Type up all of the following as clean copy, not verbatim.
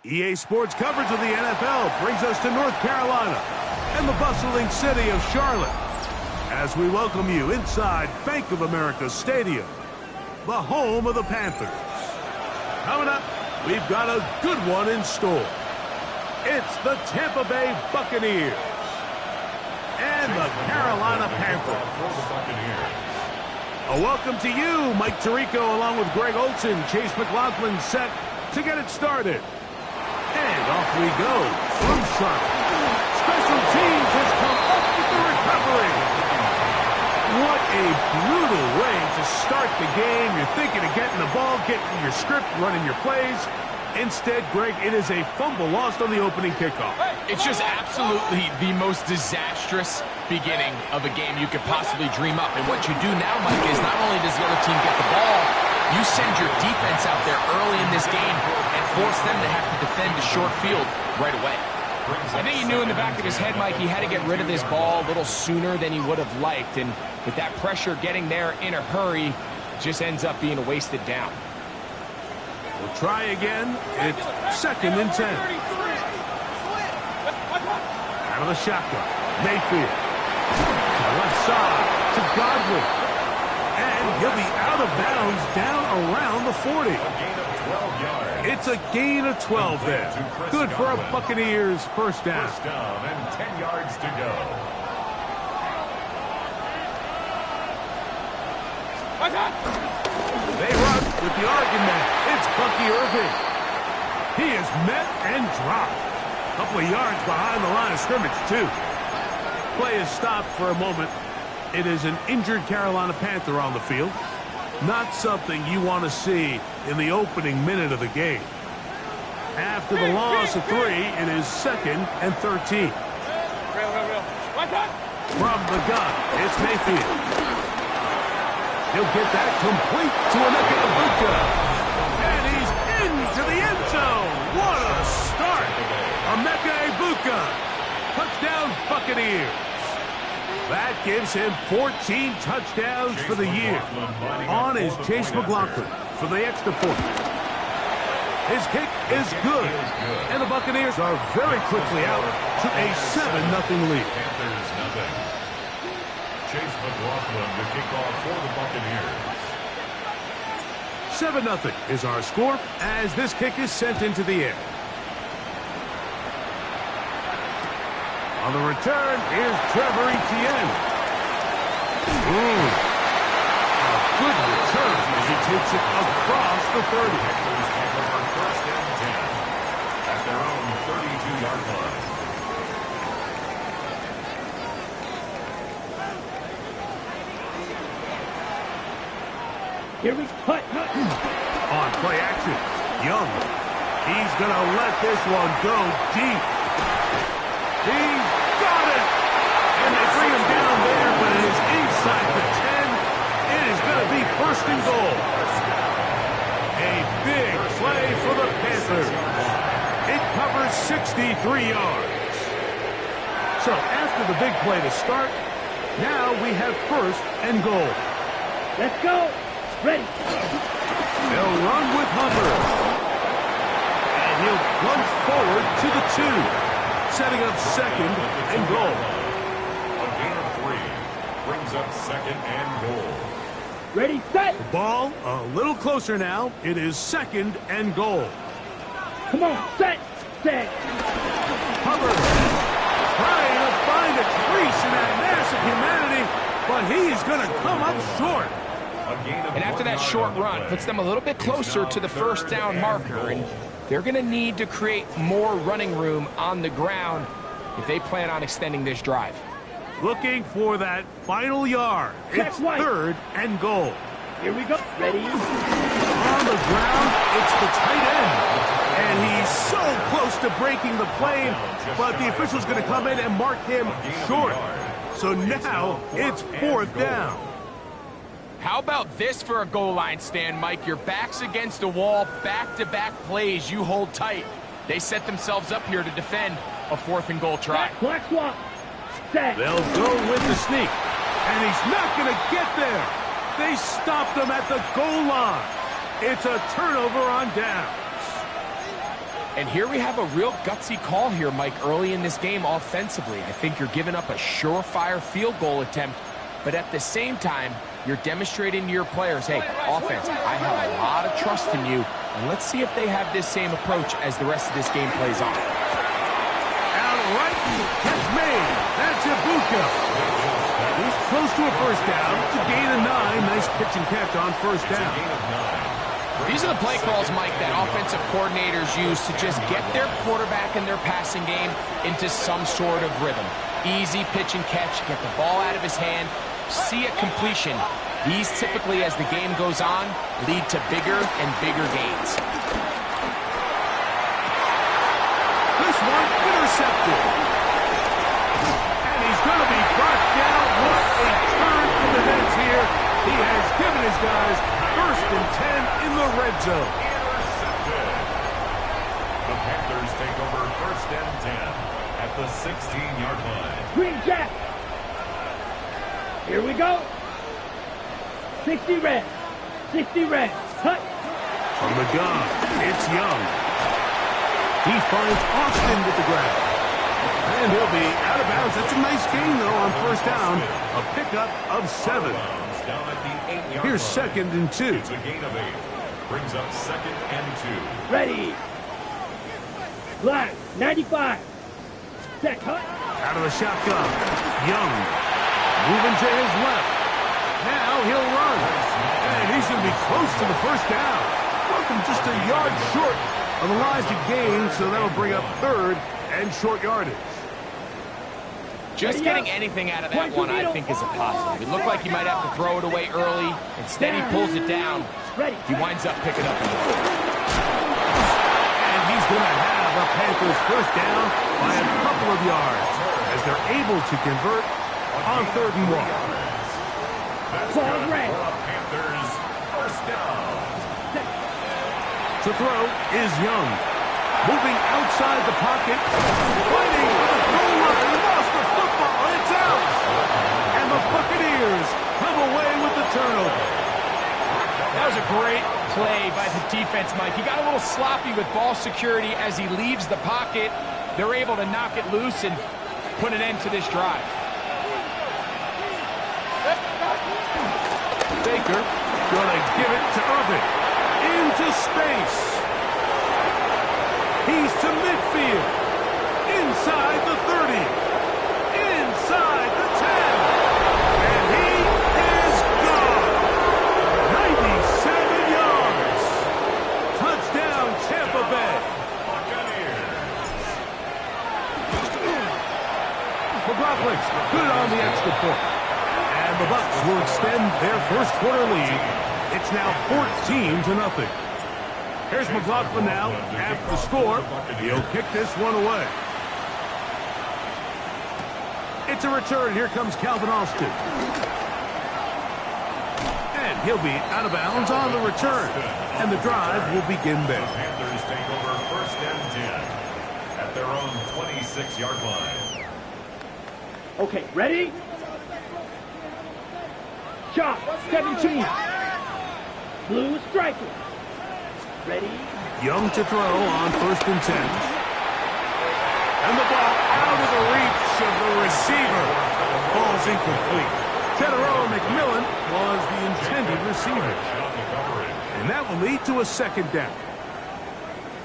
EA Sports coverage of the NFL brings us to North Carolina and the bustling city of Charlotte as we welcome you inside Bank of America Stadium, the home of the Panthers. Coming up, we've got a good one in store. It's the Tampa Bay Buccaneers and the Carolina Panthers. A welcome to you, Mike Tirico, along with Greg Olson, Chase McLaughlin, set to get it started. And off we go from Charlotte. Special teams has come up with the recovery. What a brutal way to start the game. You're thinking of getting the ball, getting your script, running your plays. Instead, Greg, it is a fumble lost on the opening kickoff. It's just absolutely the most disastrous beginning of a game you could possibly dream up. And what you do now, Mike, is not only does the other team get the ball, you send your defense out there early in this game and force them to have to defend the short field right away. I think he knew in the back of his head, Mike, he had to get rid of this ball a little sooner than he would have liked. And with that pressure getting there in a hurry, just ends up being a wasted down. We'll try again. It's 2nd and 10. Out of the shotgun. Mayfield. To the left side. To Godwin. And he'll be out of bounds down around the 40. It's a gain of 12 there. Good for a Buccaneers first down. First down and 10 yards to go. They run with the argument. It's Bucky Irving. He is met and dropped. A couple of yards behind the line of scrimmage, too. Play is stopped for a moment. It is an injured Carolina Panther on the field. Not something you want to see in the opening minute of the game. After the loss of 3, it is 2nd and 13. From the gun, it's Mayfield. He'll get that complete to Emeka Egbuka. And he's into the end zone. What a start. Emeka Egbuka. Touchdown Buccaneers. That gives him 14 touchdowns for the year. On is Chase McLaughlin for the extra point. His kick is good. And the Buccaneers are very quickly out to a 7-0 lead. Panthers nothing. Chase McLaughlin to kick off for the Buccaneers. 7-0 is our score as this kick is sent into the air. On the return, here's Trevor Etienne. A good return as he takes it across the 30. Panthers pick up on first and 10 at their own 32-yard line. Here we cut. On play action, Young. He's going to let this one go deep. He's got it! And they bring him down there, but it is inside the 10. It is going to be 1st and goal. A big play for the Panthers. It covers 63 yards. So after the big play to start, now we have 1st and goal. Let's go. Ready. They'll run with Hubbard. And he'll plunge forward to the 2. Setting up 2nd and goal. A gain of 3 brings up 2nd and goal. Ready, set. The ball a little closer now. It is 2nd and goal. Come on, set. Hubbard trying to find a crease in that mass of humanity, but he's going to come up short. And after that short run, puts them a little bit closer to the first down marker. And they're going to need to create more running room on the ground if they plan on extending this drive. Looking for that final yard. It's 3rd and goal. Here we go. Ready. On the ground, it's the tight end. And he's so close to breaking the plane, but the official's going to come in and mark him short. So now it's 4th down. How about this for a goal line stand, Mike? Your back's against a wall, back-to-back plays you hold tight. They set themselves up here to defend a 4th and goal try. Black swap. Set. They'll go with the sneak. And he's not going to get there. They stopped him at the goal line. It's a turnover on downs. And here we have a real gutsy call here, Mike, early in this game offensively. I think you're giving up a surefire field goal attempt, but at the same time, you're demonstrating to your players, hey, offense, I have a lot of trust in you, and let's see if they have this same approach as the rest of this game plays on. Outright catch made. That's Ibuka. He's close to a first down. It's a gain of 9. Nice pitch and catch on first down. These are the play calls, Mike, that offensive coordinators use to just get their quarterback and their passing game into some sort of rhythm. Easy pitch and catch, get the ball out of his hand, see a completion. These typically, as the game goes on, lead to bigger and bigger gains. This one intercepted. And he's going to be brought down. What a turn for the Nets here. He has given his guys 1st and 10 in the red zone. Intercepted. The Panthers take over 1st and 10 at the 16-yard line. Green Jack. Here we go. 60 red. 60 red. Cut. From the gun, it's Young. He finds Austin with the grab. And he'll be out of bounds. That's a nice gain, though, on first down. A pickup of 7. Down at the 8-yard Here's line. 2nd and 2. It's a gain of 8. Brings up 2nd and 2. Ready. Black. 95. Set. Cut. Out of the shotgun. Young. Moving to his left. Now he'll run. And he's going to be close to the first down. Welcome just a yard short of the line to gain, so that'll bring up 3rd and short yardage. Just getting anything out of that one, I think, is a positive. It looked like he might have to throw it away early. Instead, he pulls it down. He winds up picking up. And he's going to have a Panthers first down by a couple of yards as they're able to convert on 3rd and 1. Ball red. Panthers first down. To throw is Young. Moving outside the pocket. Fighting for the goal line. He lost the football. It's out. And the Buccaneers come away with the turnover. That was a great play by the defense, Mike. He got a little sloppy with ball security as he leaves the pocket. They're able to knock it loose and put an end to this drive. Baker gonna give it to Irvin. Into space. He's to midfield. Inside the 30. Inside the 10. And he is gone. 97 yards. Touchdown, Tampa Bay. McLaughlin, good on the extra point. And the Bucs will extend their first quarter lead. It's now 14-0. Here's McLaughlin now after the score. He'll kick this one away. It's a return. Here comes Calvin Austin. And he'll be out of bounds on the return. And the drive will begin there. The Panthers take over 1st and 10 at their own 26-yard line. Okay, ready? Shot. 17. Blue striker. Ready? Young to throw on 1st and 10. And the ball out of the reach of the receiver. Ball's incomplete. Tedero McMillan was the intended receiver. And that will lead to a 2nd down.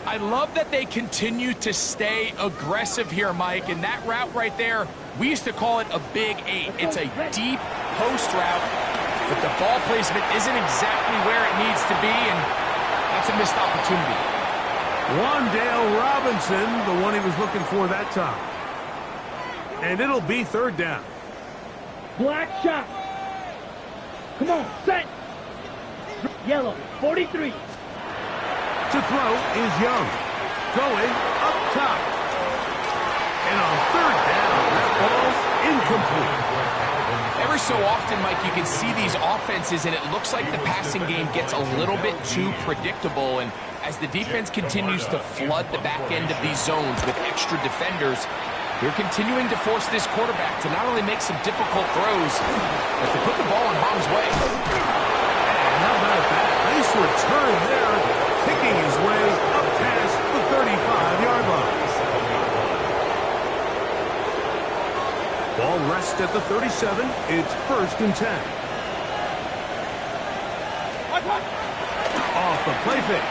I love that they continue to stay aggressive here, Mike. And that route right there, we used to call it a big 8. It's a deep post route, but the ball placement isn't exactly where it needs to be, and that's a missed opportunity. Wandale Robinson, the one he was looking for that time. And it'll be 3rd down. Black shot. Come on, set. Yellow, 43. To throw is Young. Going up top. And on 3rd down, that ball's incomplete. Every so often, Mike, you can see these offenses, and it looks like the passing game gets a little bit too predictable. And as the defense continues to flood the back end of these zones with extra defenders, they're continuing to force this quarterback to not only make some difficult throws, but to put the ball in harm's way. And how about that? Nice return there, picking his way up past the 35-yard line. Ball rests at the 37. It's 1st and 10. Off the play fake.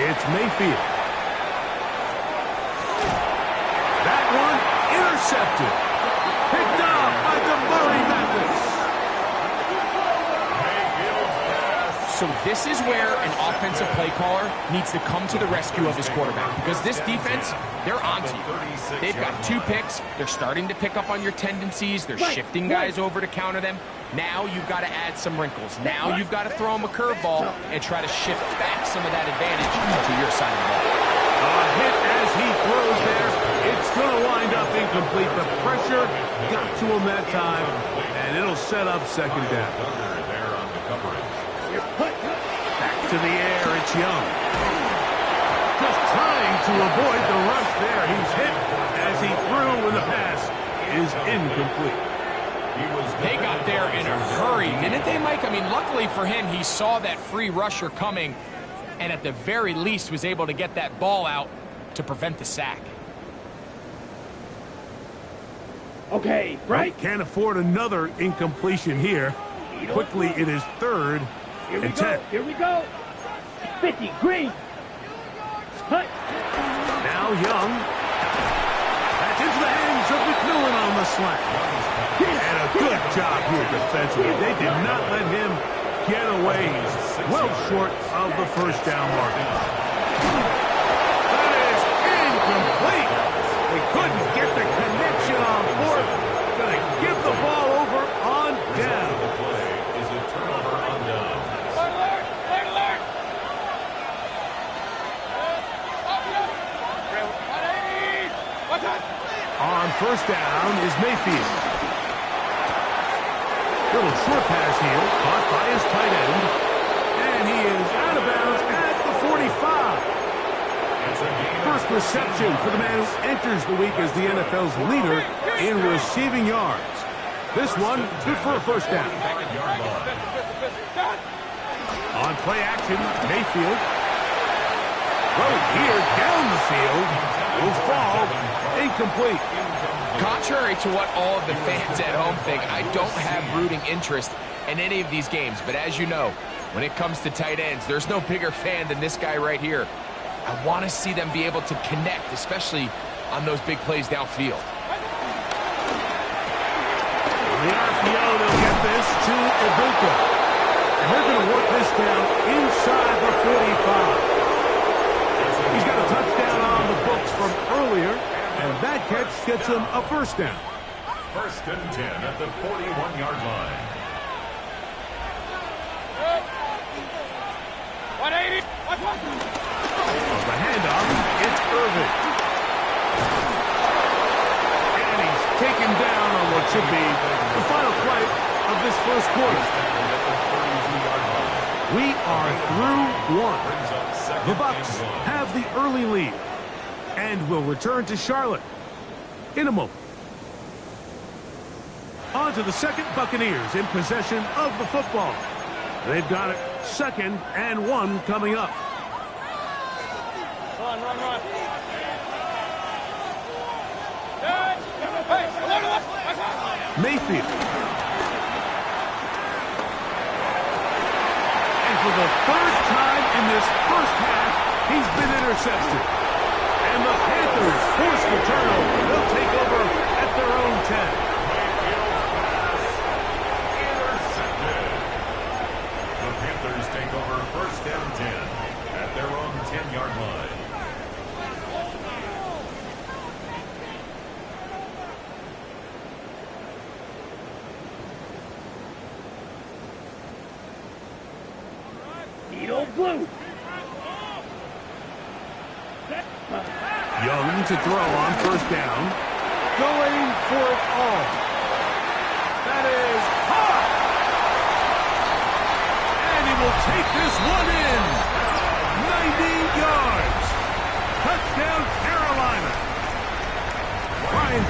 It's Mayfield. That one intercepted. Picked off by DeMurray Mathis. So this is where an offensive play caller needs to come to the rescue of his quarterback, because this defense, they're onto you. They've got 2 picks. They're starting to pick up on your tendencies. They're shifting guys over to counter them. Now you've got to add some wrinkles. Now you've got to throw them a curveball and try to shift back some of that advantage to your side of the ball. A hit as he throws there. It's going to wind up incomplete. The pressure got to him that time, and it'll set up 2nd down. Back to the air, it's Young. Just trying to avoid the rush there. He's hit as he threw when the pass is incomplete. They got there in a hurry, didn't they, Mike? I mean, luckily for him, he saw that free rusher coming, and at the very least was able to get that ball out to prevent the sack. Okay, right. Can't afford another incompletion here. Quickly, it is 3rd and 10. Here we go. 50, green. Cut. Now Young. That's into the hands of McMillan on the slant. And a good job here defensively. They did not let him get away. He's well short of the 1st down mark. That is incomplete. They couldn't get the connection on 4th. Gonna give the ball over on down. On 1st down is Mayfield. Little short pass here, caught by his tight end. And he is out of bounds at the 45. First reception for the man who enters the week as the NFL's leader in receiving yards. This one, good for a 1st down. On play action, Mayfield. Throw here down the field. Will fall incomplete. Contrary to what all of the fans at home think, I don't have rooting interest in any of these games. But as you know, when it comes to tight ends, there's no bigger fan than this guy right here. I want to see them be able to connect, especially on those big plays downfield. The RPO, they'll get this to Ibuka. And they're going to work this down inside the 45. He's got a touchdown on the books from earlier, and that catch gets him a 1st down. 1st and 10 at the 41-yard line. 180. The handoff, it's Irvin. And he's taken down on what should be the final play of this 1st quarter. We are through 1. The Bucs have the early lead and will return to Charlotte in a moment. On to the 2nd, Buccaneers in possession of the football. They've got it 2nd and 1 coming up. Run. Mayfield. And for the 3rd time in this 1st half, he's been intercepted. And the Panthers force the turnover. They'll take over at their own 10. The Panthers take over 1st and 10 at their own 10-yard line. Needle blue. Young to throw on 1st down. Going for it all. That is high.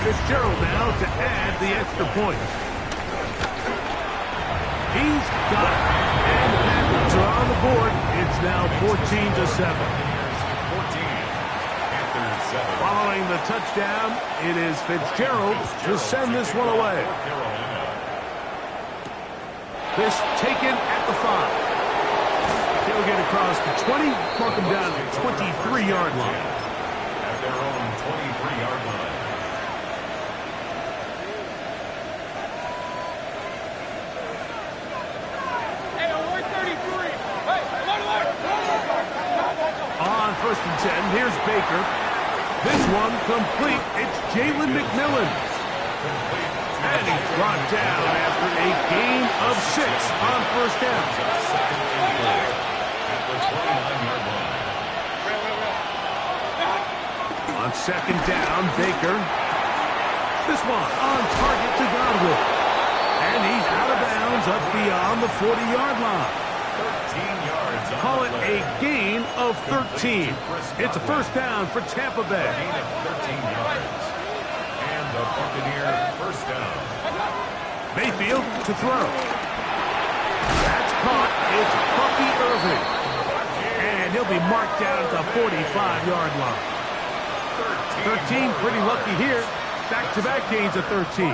Fitzgerald now to add the extra point. He's got it. And the Packers are on the board. It's now 14-7. Following the touchdown, it is Fitzgerald to send this one away. This taken at the 5. He'll get across the 20, mark him down at the 23-yard line. At their own 23-yard line. On 1st and 10, here's Baker. This one complete. It's Jalen McMillan. And he's brought down after a gain of 6 on 1st down. On 2nd down, Baker. This one on target to Godwin. And he's out of bounds up beyond the 40-yard line. 13 yards. Call it a gain of 13. It's a 1st down for Tampa Bay. Gain of 13 yards. And the Buccaneer 1st down. Mayfield to throw. That's caught. It's Bucky Irving. And he'll be marked down at the 45-yard line. 13, pretty lucky here. Back-to-back gains of 13.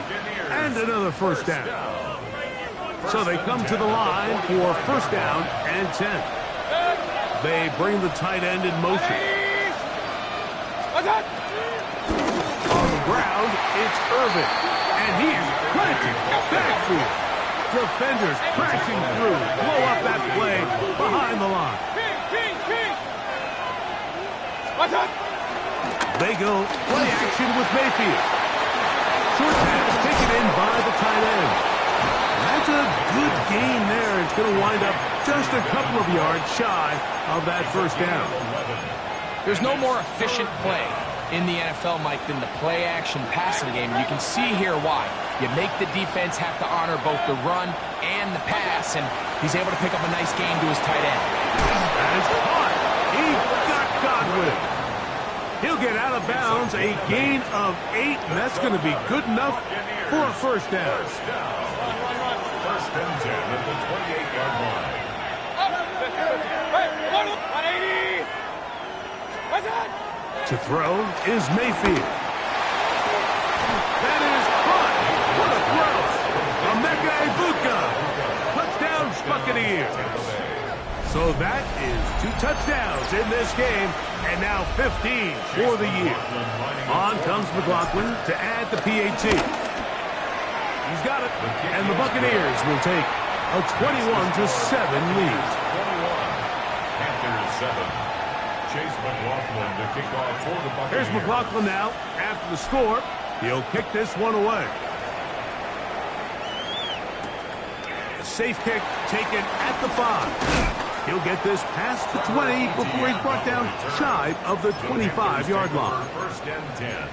And another 1st down. So they come to the line for 1st down and 10. They bring the tight end in motion. On the ground, it's Irvin. And he's planted backfield. Defenders crashing through. Blow up that play behind the line. They go play action with Mayfield. Short pass taken in by the tight end. That's a good gain there. It's going to wind up just a couple of yards shy of that 1st down. There's no more efficient play in the NFL, Mike, than the play-action passing game. You can see here why. You make the defense have to honor both the run and the pass, and he's able to pick up a nice gain to his tight end. That is caught. He got Godwin. He'll get out of bounds, a gain of 8, and that's going to be good enough for a 1st down. 1st and 10 at the 28-yard line. To throw is Mayfield. That is caught. What a throw. Emeka Egbuka. Touchdown, Buccaneers. So that is 2 touchdowns in this game, and now 15 for the year. On comes McLaughlin to add the PAT. He's got it, and the Buccaneers will take a 21-7 lead. 21. Panthers 7. Chase McLaughlin to kick off for the Buccaneers. Here's McLaughlin now after the score. He'll kick this one away. A safe kick taken at the 5. He'll get this past the 20 before he's brought down shy of the 25-yard line. 1st and 10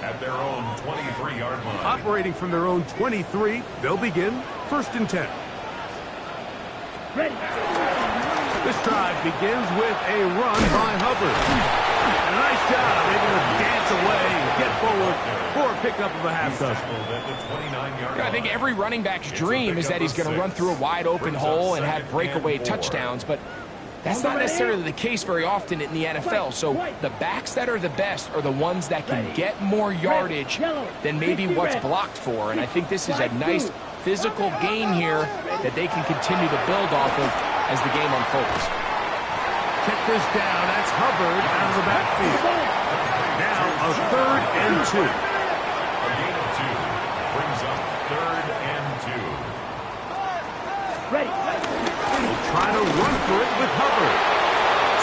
at their own 23-yard line. Operating from their own 23, they'll begin 1st and 10. Ready. This drive begins with a run by Hubbard. And a nice job able to dance away and get forward for a pickup of a half touchdown. I think every running back's dream is that he's going to run through a wide open hole and have breakaway touchdowns, but that's not necessarily the case very often in the NFL. So the backs that are the best are the ones that can get more yardage than maybe what's blocked for. And I think this is a nice physical gain here that they can continue to build off of as the game unfolds. Check this down. That's Hubbard out of the backfield. Now a 3rd and 2. A gain of 2 brings up 3rd and 2. Ready. He'll try to run for it with Hubbard.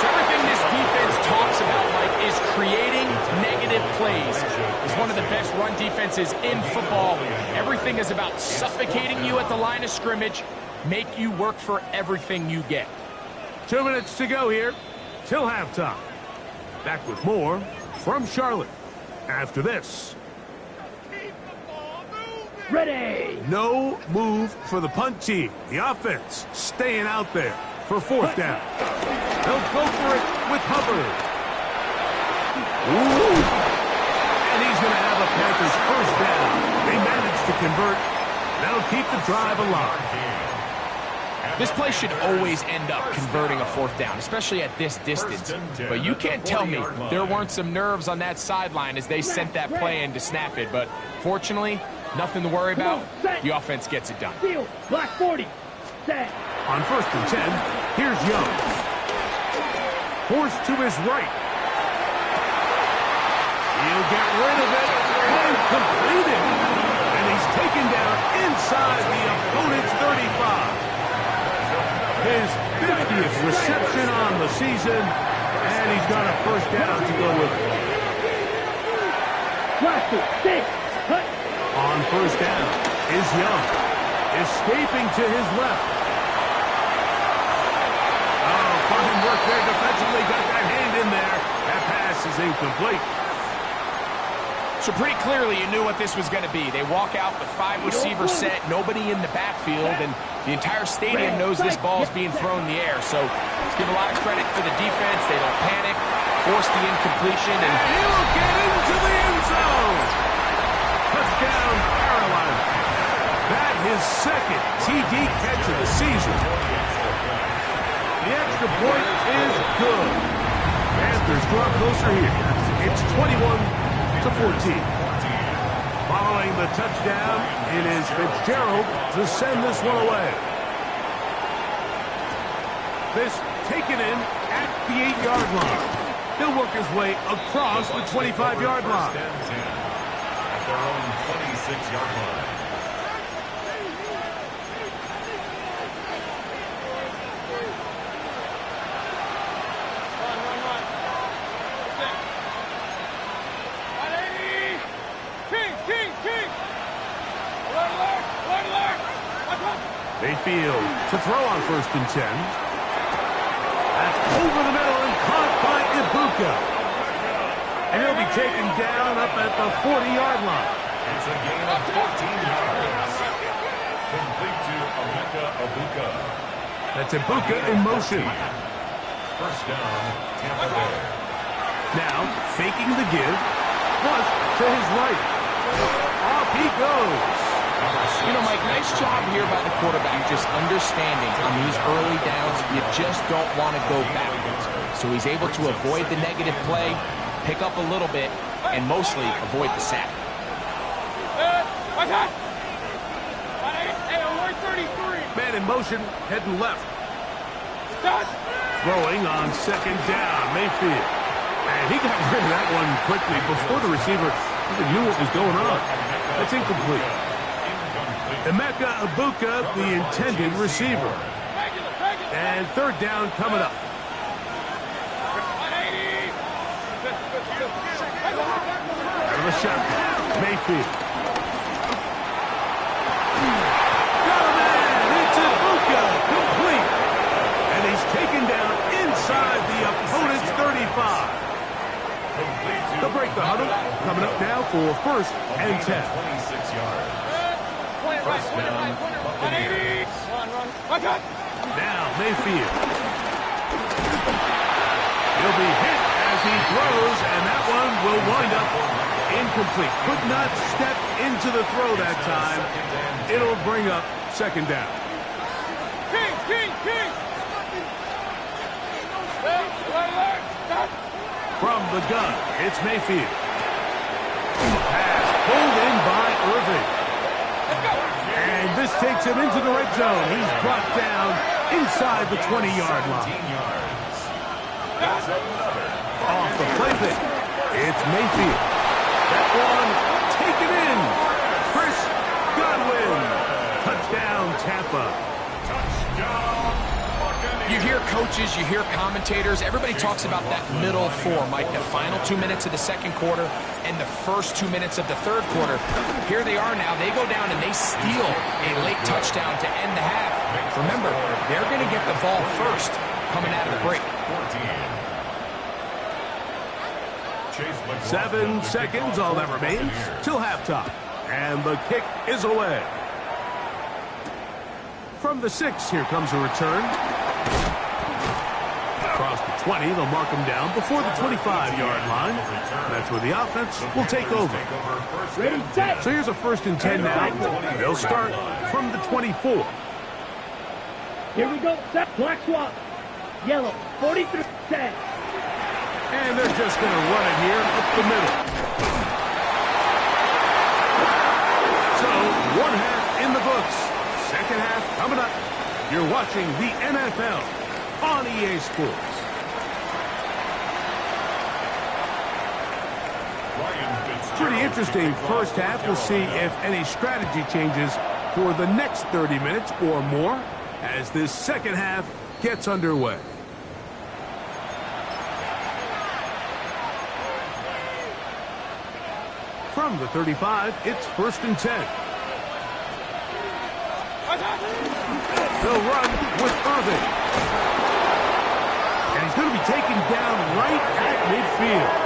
So everything this defense talks about, Mike, is creating negative plays. It's one of the best run defenses in football. Everything is about suffocating you at the line of scrimmage, make you work for everything you get. 2 minutes to go here till halftime. Back with more from Charlotte after this. Ready. No move for the punt team. The offense staying out there for 4th down. They'll go for it with Hubbard. Ooh. And he's going to have a Panthers first down. They managed to convert. That'll keep the drive alive. This play should always end up converting a fourth down, especially at this distance. But you can't tell me there weren't some nerves on that sideline as they sent that play in to snap it. But fortunately, nothing to worry about. The offense gets it done. Black 40. Set. On 1st and 10, here's Young. Forced to his right. He'll get rid of it and complete it. And he's taken down inside the opponent's 35. His 50th reception on the season, and he's got a first down to go with it. On 1st down is Young, escaping to his left. Oh, fine work there defensively, got that hand in there. That pass is incomplete. So pretty clearly you knew what this was going to be. They walk out with 5 receivers set, nobody in the backfield, and the entire stadium knows this ball is being thrown in the air. So let's give a lot of credit for the defense. They don't panic, force the incompletion, and he'll get into the end zone. Touchdown, Carolina. That his second TD catch of the season. The extra point is good. Panthers draw closer here. It's 21-14. Following the touchdown, it is Fitzgerald to send this one away. This taken in at the 8-yard line. He'll work his way across the 25-yard line. At their own 26-yard line. Mayfield to throw on 1st and 10. That's over the middle and caught by Ibuka. And he'll be taken down up at the 40-yard line. It's a gain of 14 yards. Complete to Emeka Ibuka. That's Ibuka in motion. First down, Tampa Bay. Now, faking the give, plus to his right. Off he goes. you know, Mike, nice job here by the quarterback, just understanding on these early downs, you just don't want to go backwards. So he's able to avoid the negative play, pick up a little bit, and mostly avoid the sack. Man in motion, heading left. Throwing on 2nd down, Mayfield. And he got rid of that one quickly before the receiver even knew what was going on. That's incomplete. Emeka Ibuka, the intended receiver. And 3rd down coming up. The shot, Mayfield. Got a man, it's Ibuka, complete. And he's taken down inside the opponent's 35. They'll break the huddle. Coming up now for 1st and 10. 26 yards. First down, Buccaneers. Now Mayfield. He'll be hit as he throws, and that one will wind up incomplete. Could not step into the throw that time. It'll bring up 2nd down. From the gun, it's Mayfield. Pass pulled in by Irving. And this takes him into the red zone. He's brought down inside the 20-yard line. Off the play fake, it's Mayfield. That one taken in. Chris Godwin. Touchdown, Tampa. Touchdown. You hear coaches, you hear commentators, everybody talks about that middle four, Mike, the final 2 minutes of the 2nd quarter and the first 2 minutes of the 3rd quarter. Here they are now. They go down and they steal a late touchdown to end the half. Remember, they're going to get the ball first coming out of the break. 7 seconds, all that remains, till halftime. And the kick is away. From the 6, here comes a return. Across the 20. They'll mark him down before the 25-yard line. That's where the offense will take over. Ready, set. So here's a 1st and 10 now. They'll start from the 24. Here we go. Set. Black swap. Yellow. 43. Set. And they're just going to run it here up the middle. So, one half in the books. Second half coming up. You're watching the NFL on EA Sports. Pretty interesting first half. We'll see if any strategy changes for the next 30 minutes or more as this second half gets underway. From the 35, it's 1st and 10. They'll run with Irving. And he's going to be taken down right at midfield.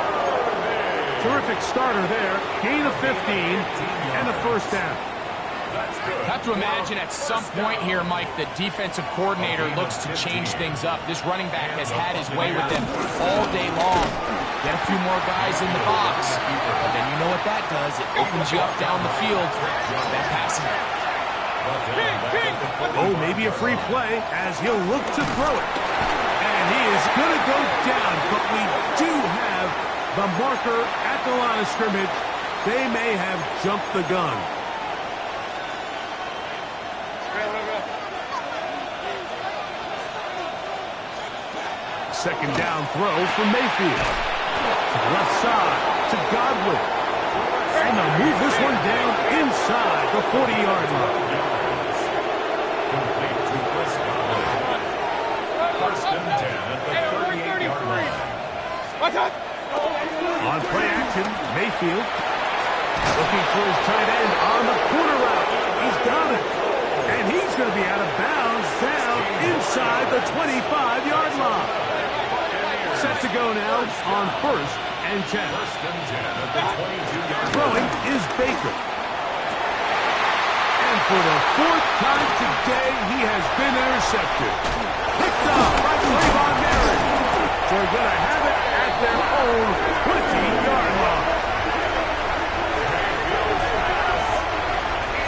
Terrific starter there. Gain of 15 and a 1st down. Have to imagine at some point here, Mike, the defensive coordinator looks to change things up. This running back has had his way with them all day long. Get a few more guys in the box. But then you know what that does. It opens you up down the field. That passing. Oh, maybe a free play as he'll look to throw it. And he is going to go down, but we do have the marker at the line of scrimmage. They may have jumped the gun. Second down throw from Mayfield. To the left side to Godwin. And they'll move this one down inside the 40-yard line. Complete to Chris Godwin. 1st and 10 at the 38-yard line. On play action, Mayfield looking for his tight end on the corner route. He's got it. And he's going to be out of bounds down inside the 25-yard line. Set to go now on 1st and 10. 1st and 10 at the 22-yard line. Throwing is Baker. And for the 4th time today, he has been intercepted. Picked up by Trayvon Merritt. They're going to have it at their own 20-yard line.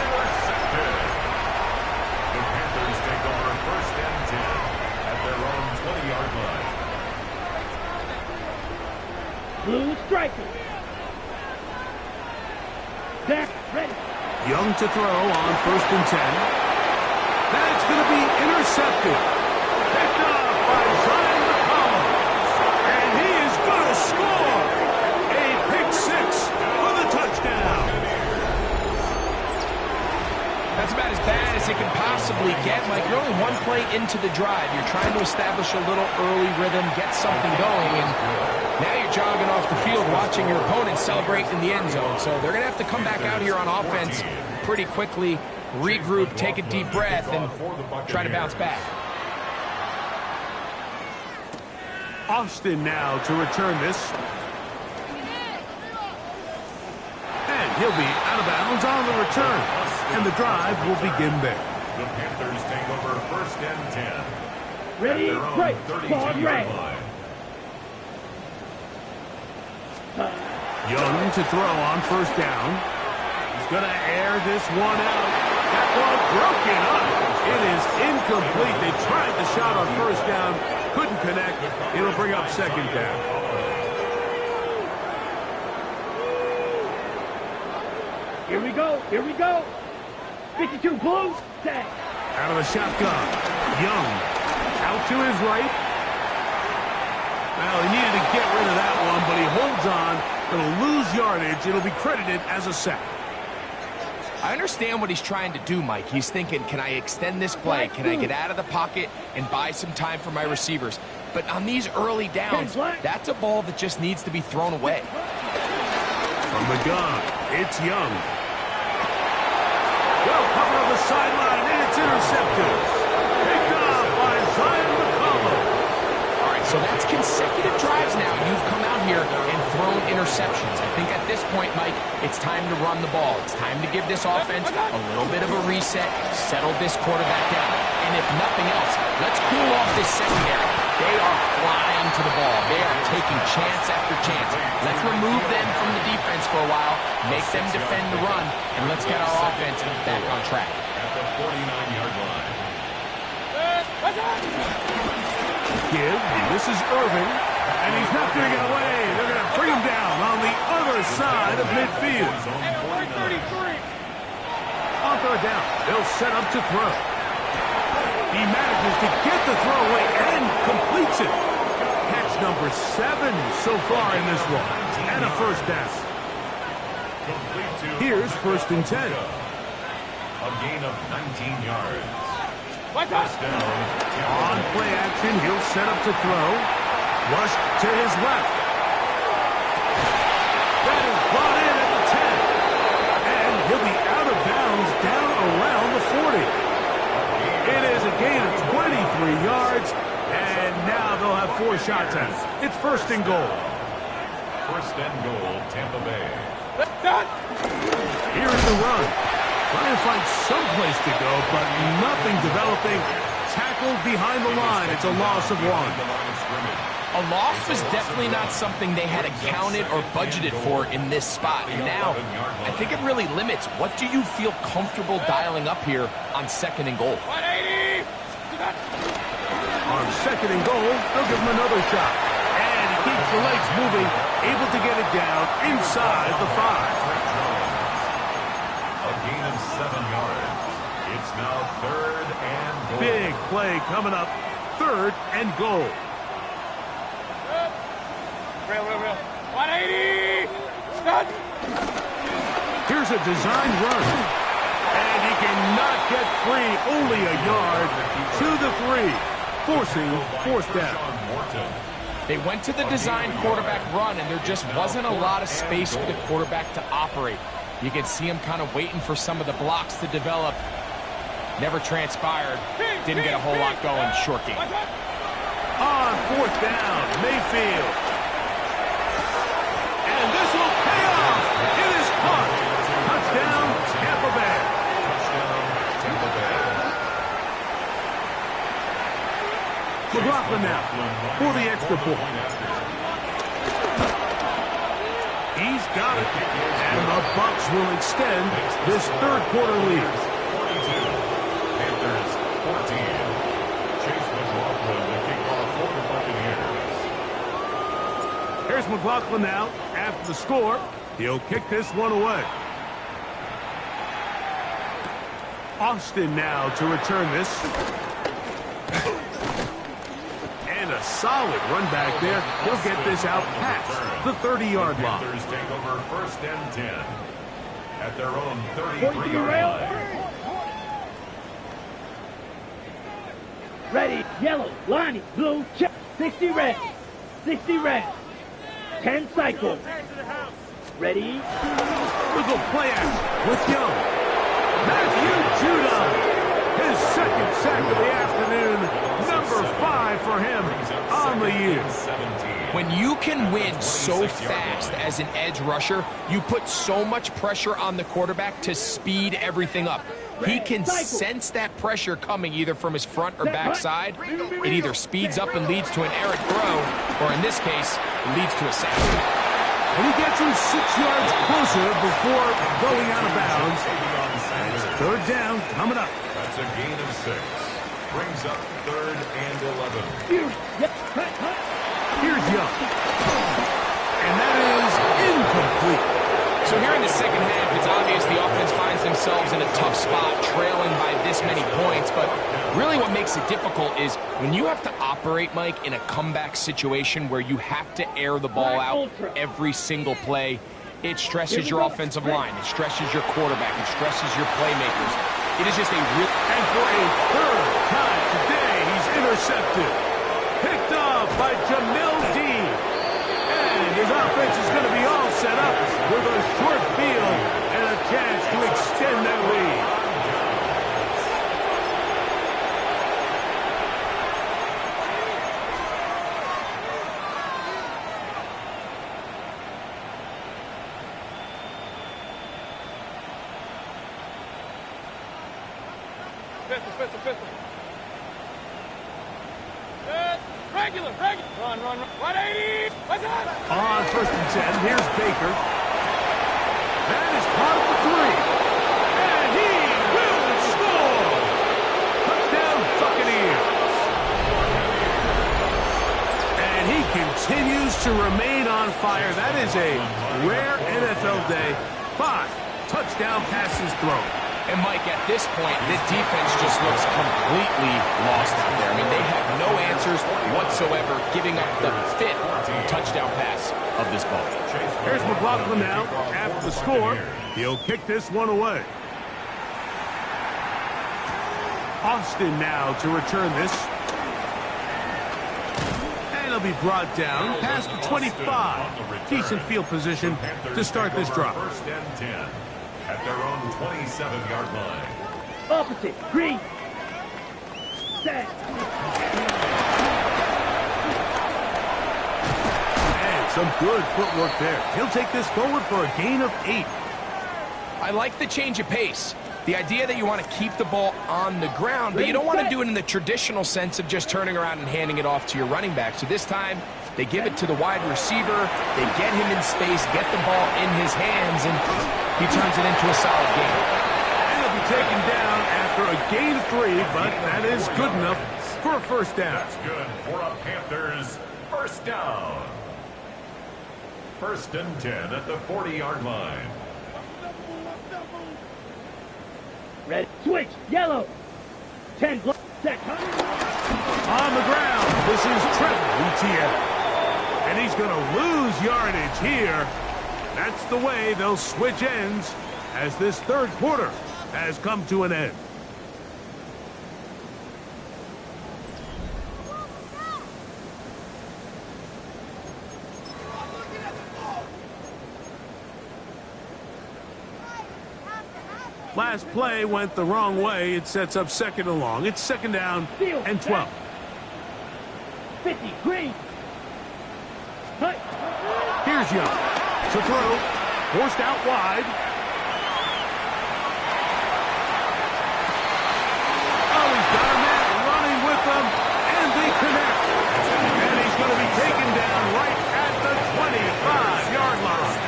Intercepted. The Panthers take over 1st and 10 at their own 20-yard line. Blue striker. Zach, ready. Young to throw on 1st and 10. That's going to be intercepted. Picked up by Zion McCollum. And he is going to score. A pick 6 for the touchdown. That's about as bad as it can possibly get. Mike, you're only one play into the drive. You're trying to establish a little early rhythm, get something going, and now you're jogging off the field watching your opponent celebrate in the end zone. So they're going to have to come back out here on offense pretty quickly, regroup, take a deep breath, and try to bounce back. Austin now to return this. And he'll be out of bounds on the return. And the drive will begin there. The Panthers take over 1st and 10. Ready, break. Ball red. Young to throw on 1st down. He's going to air this one out. That ball broken up. It is incomplete. They tried the shot on 1st down. Couldn't connect. It'll bring up 2nd down. Here we go. Here we go. 52 blue. Set. Out of the shotgun. Young out to his right. Well, he needed to get rid of that one, but he holds on. It'll lose yardage. It'll be credited as a sack. I understand what he's trying to do, Mike. He's thinking, can I extend this play? Can I get out of the pocket and buy some time for my receivers? But on these early downs, that's a ball that just needs to be thrown away. From the gun, it's Young. Well, cover on the sideline, and it's intercepted. Picked up by Zion McCollum. All right, so that's consecutive drives now. You've come out here and thrown interceptions. I think at this point, Mike, it's time to run the ball. It's time to give this offense a little bit of a reset, settle this quarterback down. And if nothing else, let's cool off this secondary. They are flying to the ball. They are taking chance after chance. Let's remove them from the defense for a while, make them defend the run, and let's get our offense back on track. At the 49-yard line. Give. This is Irving. And he's not going to get away. They're going to bring him down on the other side of midfield. On third down, they'll set up to throw. He manages to get the throw away and completes it. Catch number 7 so far in this one. And a first down. Here's first and 10. A gain of 19 yards. First down. On play action, he'll set up to throw. Flush to his left. That is brought in at the 10. And he'll be out of bounds down around the 40. It is a gain of 23 yards. And now they'll have 4 shots at it. It's first and goal. First and goal, Tampa Bay. Here's the run. Trying to find some place to go, but nothing developing. Tackled behind the line. It's a loss of 1. A loss was definitely not something they had accounted or budgeted for in this spot. And now, I think it really limits what do you feel comfortable dialing up here on second and goal. On second and goal, they'll give him another shot. And he keeps the legs moving, able to get it down inside the 5. A gain of 7 yards. It's now third and goal. Big play coming up. Third and goal. 180! Here's a designed run. And he cannot get free. Only a yard to the 3. Forcing fourth down. They went to the design quarterback run, and there just wasn't a lot of space for the quarterback to operate. You can see him kind of waiting for some of the blocks to develop. Never transpired. Didn't get a whole lot going. Short game. On fourth down, Mayfield. And this will pay off. It is caught. Touchdown, Tampa Bay. Touchdown, Tampa Bay. McLaughlin now for the extra point. He's got it. And the Bucs will extend this third quarter lead. 42. Panthers 14. Chase McLaughlin, the kickoff for the Buccaneers. Here's McLaughlin now after the score. He'll kick this one away. Austin now to return this. And a solid run back there. He'll get this out past the 30-yard line. Panthers take over first and 10 at their own 33-yard line. Ready, yellow, Lonnie, blue, check, 60 red, 60 red, 10 cycle. Ready? We'll go play action with Young. Matthew Judon, his second sack of the afternoon, number 5 for him on the year. When you can win so fast as an edge rusher, you put so much pressure on the quarterback to speed everything up. He can sense that pressure coming either from his front or back side. It either speeds up and leads to an errant throw, or in this case, leads to a sack. And he gets him 6 yards closer before going out of bounds. And it's third down coming up. That's a gain of 6. Brings up third and 11. Here's Young. And that is incomplete. So here in the second half, it's obvious the offense finds themselves in a tough spot, trailing by this many points. But really what makes it difficult is when you have to operate, Mike, in a comeback situation where you have to air the ball out every single play, it stresses your offensive line. It stresses your quarterback. It stresses your playmakers. It is just a real... And for a third time today, he's intercepted. Picked off by Jamel Dean. And his offense is going to be all set up with a short field and a chance to extend that lead. Pistol. Good. Regular. Run. 180. What's that? On 1st and 10, here's Baker. That is caught at the 3. And he will score! Touchdown, Buccaneers. And he continues to remain on fire. That is a rare NFL day. 5 touchdown passes thrown. And, Mike, at this point, the defense just looks completely lost out there. I mean, they have no answers whatsoever, giving up the 5th touchdown pass of this ball. Here's McLaughlin now. After the score, he'll kick this one away. Austin now to return this. And he'll be brought down past the 25. Decent field position to start this drive. 1st and 10 at their own 27-yard line. Opposite. Green. Set. And some good footwork there. He'll take this forward for a gain of 8. I like the change of pace. The idea that you want to keep the ball on the ground, but you don't want to do it in the traditional sense of just turning around and handing it off to your running back. So this time, they give it to the wide receiver, they get him in space, get the ball in his hands, and he turns it into a solid game. And he'll be taken down after a gain of 3, but that is good enough for a 1st down. That's good for a Panthers 1st down. 1st and 10 at the 40-yard line. Red. Switch. Yellow. 10. Set. On the ground, this is Trevor Etienne. And he's going to lose yardage here. That's the way they'll switch ends as this 3rd quarter has come to an end. Last play went the wrong way. It sets up 2nd and long. It's 2nd down and 12. 50. Green. Hut. Here's Young to throw. Forced out wide. Oh, he's got a man running with them. And they connect. And he's going to be taken down right at the 25-yard line.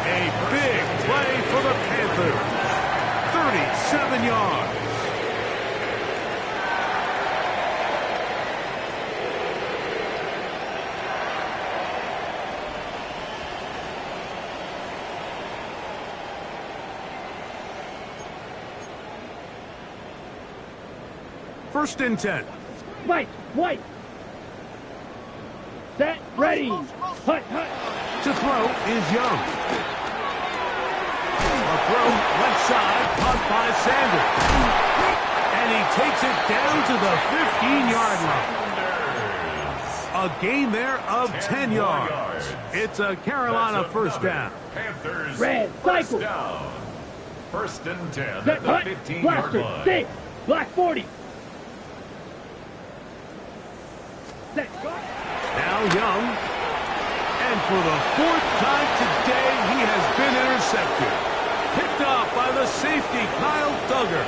A big play for the Panthers. 37 yards. First and 10. White. Set. Ready. Hut. To throw is Young. A throw left side, caught by Sanders. And he takes it down to the 15-yard line. A gain there of 10 yards. It's a Carolina 1st down. Panthers Red. 1st Cycle. down. 1st and 10 Set. at the Hut. 15-yard Blaster. line. Stay. Black 40. Set. Now Young. And for the 4th time today, he has been intercepted. Picked off by the safety, Kyle Duggar.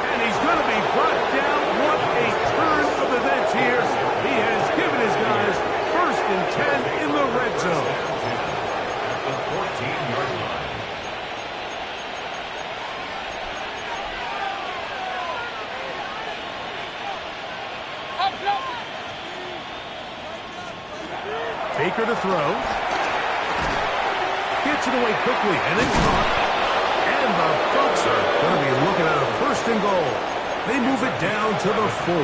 And he's going to be brought down. What a turn of events here. He has given his guys 1st and 10 in the red zone. At the 14-yard line. Baker to throw. Gets it away quickly, and it's caught. And the Bucs are going to be looking at a 1st and goal. They move it down to the 4.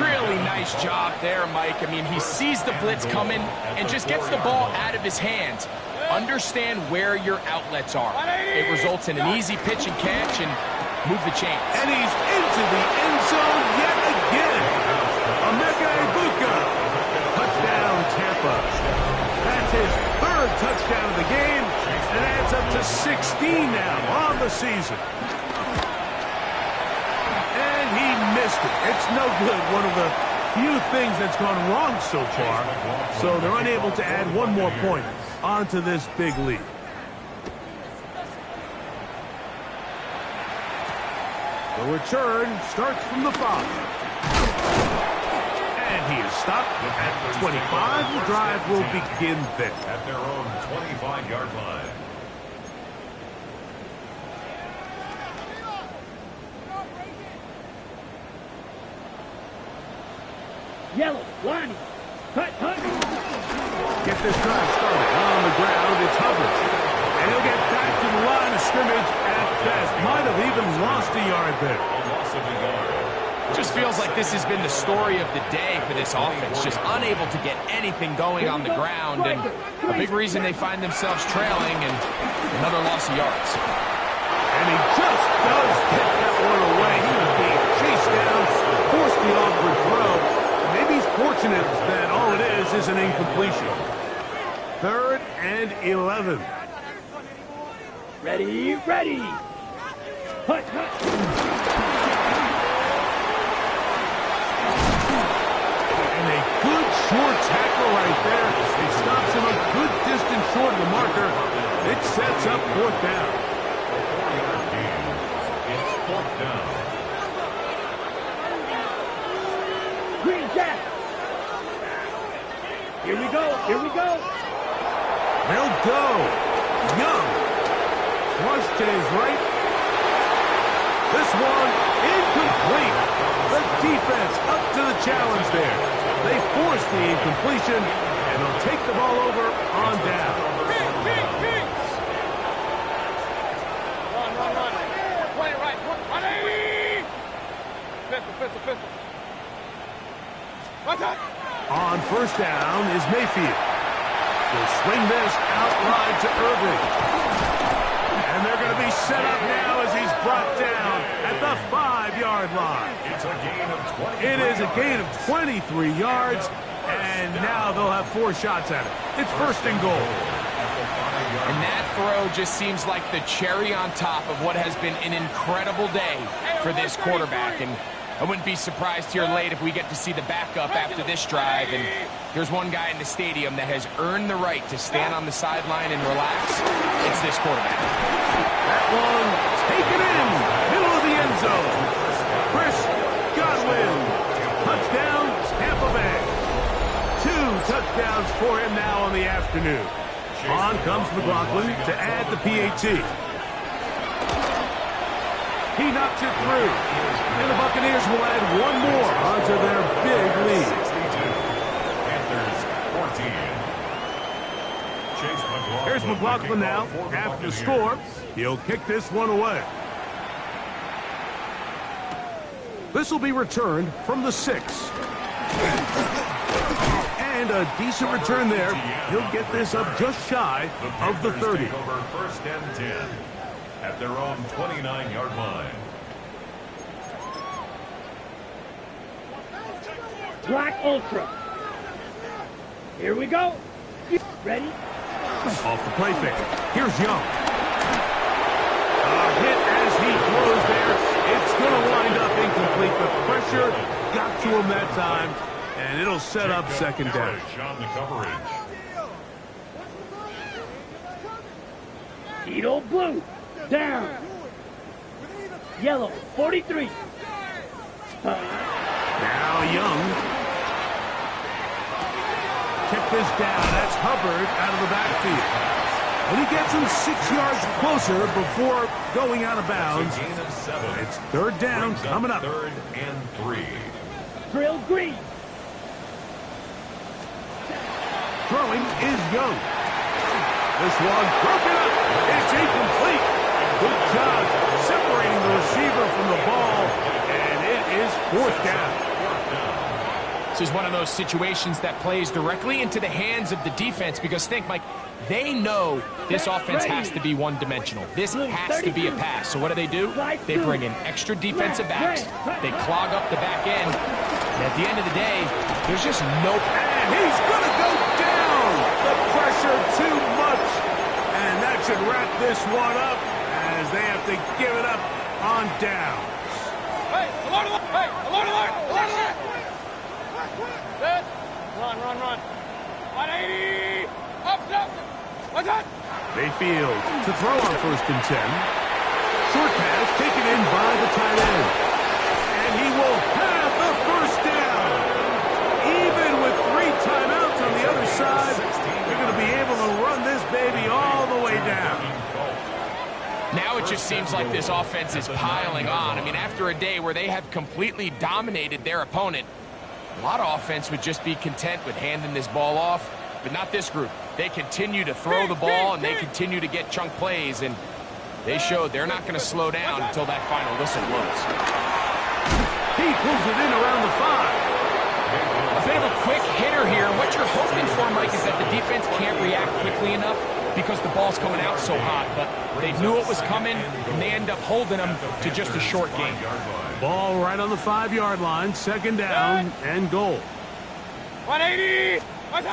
Really nice job there, Mike. I mean, he sees the blitz coming and just gets the ball out of his hands. Understand where your outlets are. It results in an easy pitch and catch and move the chains. And he's into the end zone yet again. Emeka Egbuka. Touchdown, Tampa. That's his 3rd touchdown of the game. And adds up to 16 now on the season. And he missed it. It's no good. One of the few things that's gone wrong so far. So they're unable to add one more point onto this big lead. The return starts from the 5. And he is stopped at 25. The drive will begin there. At their own 25-yard line. Yellow, Lonnie. Cut. Get this drive started on the ground. It's Hubbard. And he'll get back to the line of scrimmage at best. Might have even lost a yard there. A loss of a yard. Just feels like this has been the story of the day for this offense. Just unable to get anything going on the ground. And a big reason they find themselves trailing and another loss of yards. And he just does get that one away. He was being chased down, forced the awkward throw. Maybe he's fortunate that all it is an incompletion. 3rd and 11. Ready. Hut. And a good short tackle right there. It stops him a good distance short of the marker. It sets up 4th down. 4-yard gain. It's 4th down. Green Jack. Here we go. They'll go. Young. Flush to his right. This one incomplete. The defense up to the challenge there. They force the incompletion, and they'll take the ball over on down. Run. Play it right. 180. Pistol. What's that? On 1st down is Mayfield. Will swing this out wide to Irving. And they're going to be set up now as he's brought down at the 5-yard line. It's a gain of 23. It is a gain of 23 yards, and now they'll have 4 shots at it. It's 1st and goal. And that throw just seems like the cherry on top of what has been an incredible day for this quarterback. And I wouldn't be surprised here late if we get to see the backup after this drive. And there's one guy in the stadium that has earned the right to stand on the sideline and relax. It's this quarterback. That one taken in, middle of the end zone. Chris Godwin, touchdown, Tampa Bay. 2 touchdowns for him now on the afternoon. On comes McLaughlin to add the PAT. He knocks it through. And the Buccaneers will add one more onto their big lead. 62. Panthers 14. Here's McLaughlin now. After the score, he'll kick this one away. This will be returned from the 6. And a decent return there. He'll get this up just shy of the 30. Take over 1st and 10 at their own 29-yard line. Black Ultra. Here we go. Ready? Off the play fake. Here's Young. A hit as he throws there. It's going to wind up incomplete. The pressure got to him that time, and it'll set up 2nd down. On the coverage. Tito Blue. Down. Yellow. 43. Now Young. Kept this down. That's Hubbard out of the backfield. And he gets him 6 yards closer before going out of bounds. It's a gain of 7. It's 3rd down coming up. 3rd and 3. Drill Green. Throwing is Young. This one broken up. It's incomplete. Good job separating the receiver from the ball. And it is 4th down. This is one of those situations that plays directly into the hands of the defense because think, Mike, they know this offense has to be one-dimensional. This has to be a pass. So what do? They bring in extra defensive backs. They clog up the back end. And at the end of the day, there's just no... And he's going to go down. The pressure too much. And that should wrap this one up as they have to give it up on downs. Hey, alert! Hey, alert! Set. Run. 180. Up. What's that? Mayfield to throw on 1st and 10. short pass taken in by the tight end. And he will have the first down. Even with 3 timeouts on the other side, they're going to be able to run this baby all the way down. Now it just seems like this offense is piling on. I mean, after a day where they have completely dominated their opponent, a lot of offense would just be content with handing this ball off, but not this group. They continue to throw the ball, and they continue to get chunk plays, and they showed they're not going to slow down until that final whistle blows. He pulls it in around the 5. A bit of a quick hitter here. What you're hoping for, Mike, is that the defense can't react quickly enough because the ball's coming out so hot, but they knew it was coming, and they end up holding them to just a short game. Ball right on the 5-yard line, 2nd down and goal. 180! And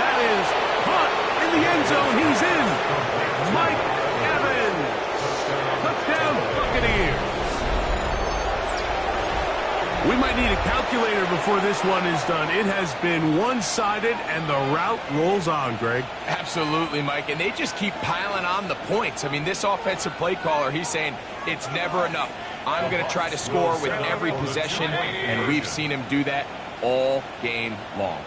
that is caught in the end zone. He's in. Mike Evans. Touchdown, Buccaneers. We might need a calculator before this one is done. It has been one-sided, and the route rolls on, Greg. Absolutely, Mike, and they just keep piling on the points. I mean, this offensive play caller, he's saying it's never enough. I'm going to try to score with every possession, and we've seen him do that all game long.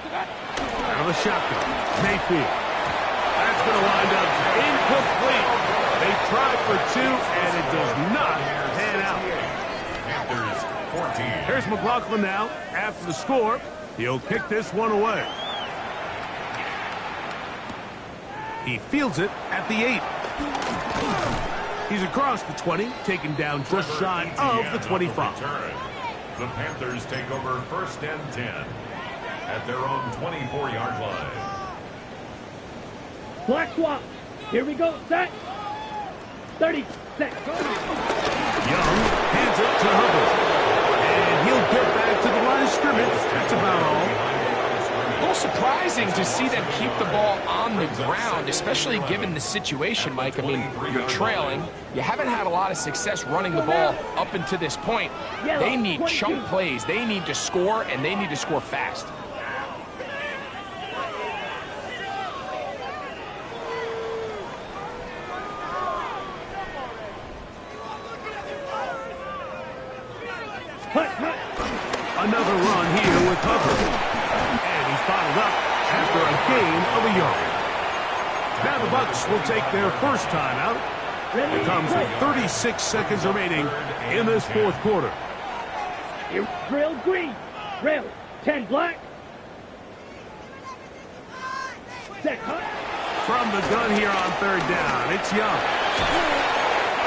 Out of the shotgun, Mayfield. That's going to wind up incomplete. They tried for 2, and it does not pan out. Panthers 14. Here's McLaughlin now. After the score, he'll kick this one away. He fields it at the 8. He's across the 20, taken down just shy of the 25. The Panthers take over 1st and 10 at their own 24-yard line. Black swap. Here we go. Set. 30 seconds. Young hands it to Hubbard. And he'll get back to the line of scrimmage. That's about all. A little surprising to see them keep the ball on the ground, especially given the situation, Mike. I mean, you're trailing. You haven't had a lot of success running the ball up until this point. They need chunk plays. They need to score, and they need to score fast. Another run here with Hubbard. And he's bottled up after a gain of a yard. Now the Bucs will take their first timeout. It comes with 36 seconds remaining in this 4th quarter. Rail green. Rail 10 black. Set cut. From the gun here on 3rd down, it's Young.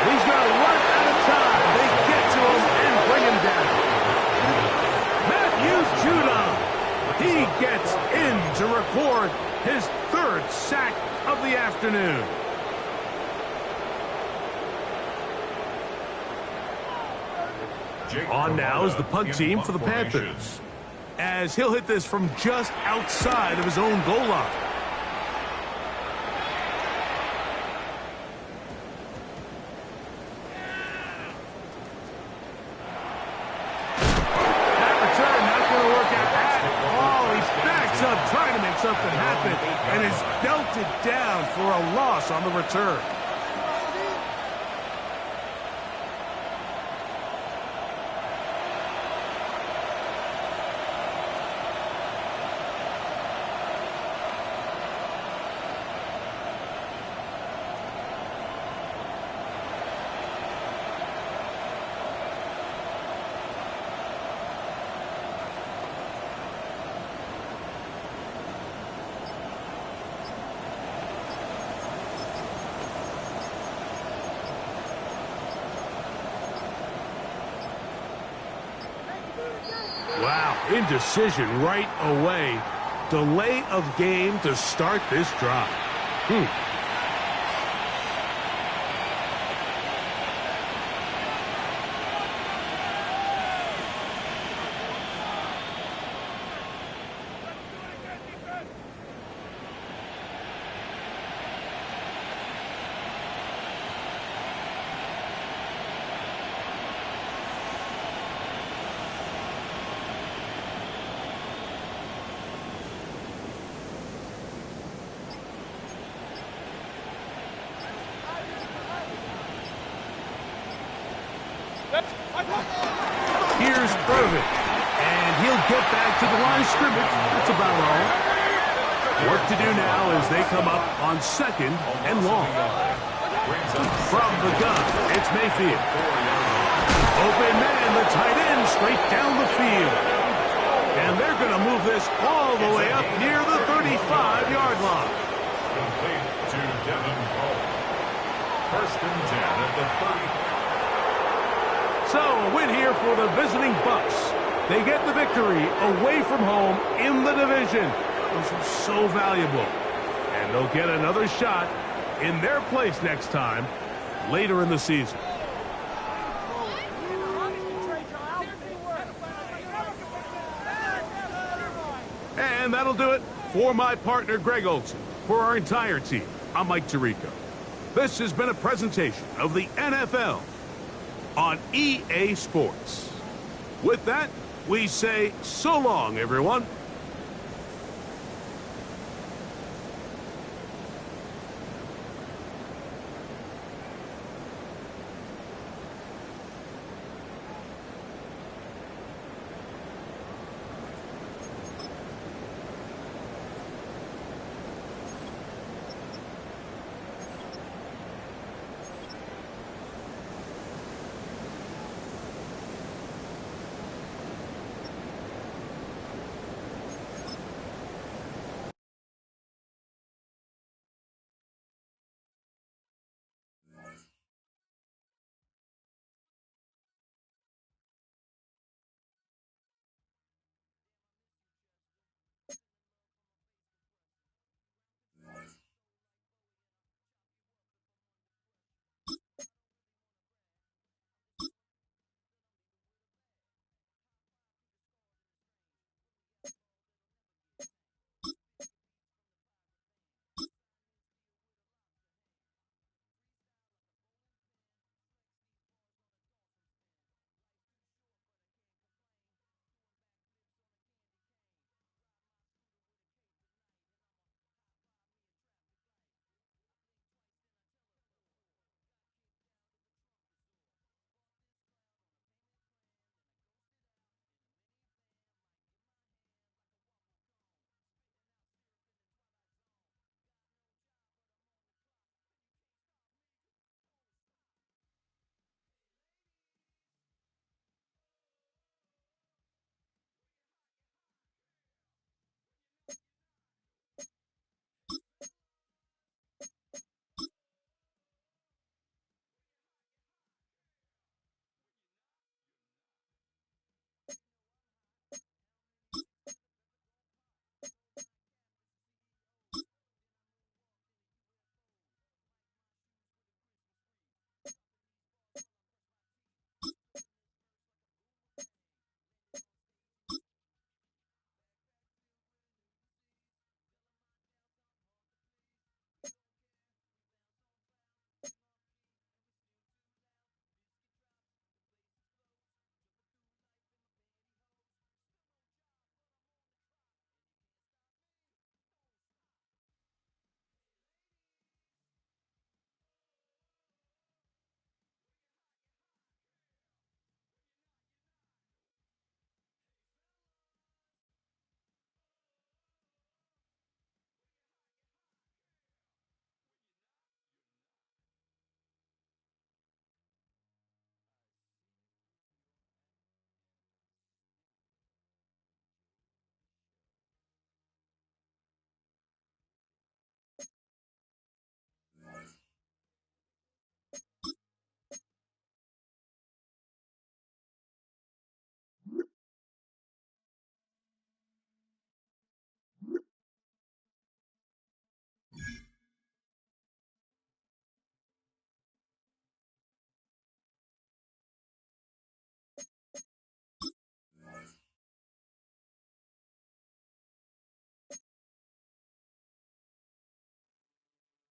He's got to run out of time. They get to him and bring him down. Matthew Judon. He gets in to record his 3rd sack of the afternoon. On now is the punt team for the Panthers, as he'll hit this from just outside of his own goal line. That return not going to work out at all. He backs up trying to make something happen and is belted down for a loss on the return. Wow, indecision right away. Delay of game to start this drive. Here's Irvin. And he'll get back to the line of scrimmage. That's about all. Work to do now as they come up on 2nd and long. From the gun, it's Mayfield. Open man, the tight end, straight down the field. And they're going to move this all the way up near the 35-yard line. Complete to Devin Cole. 1st and 10 at the 30. So, a win here for the visiting Bucks. They get the victory away from home in the division. This is so valuable. And they'll get another shot in their place next time, later in the season. And that'll do it for my partner, Greg Olson. For our entire team, I'm Mike Tirico. This has been a presentation of the NFL on EA Sports. With that, we say so long, everyone.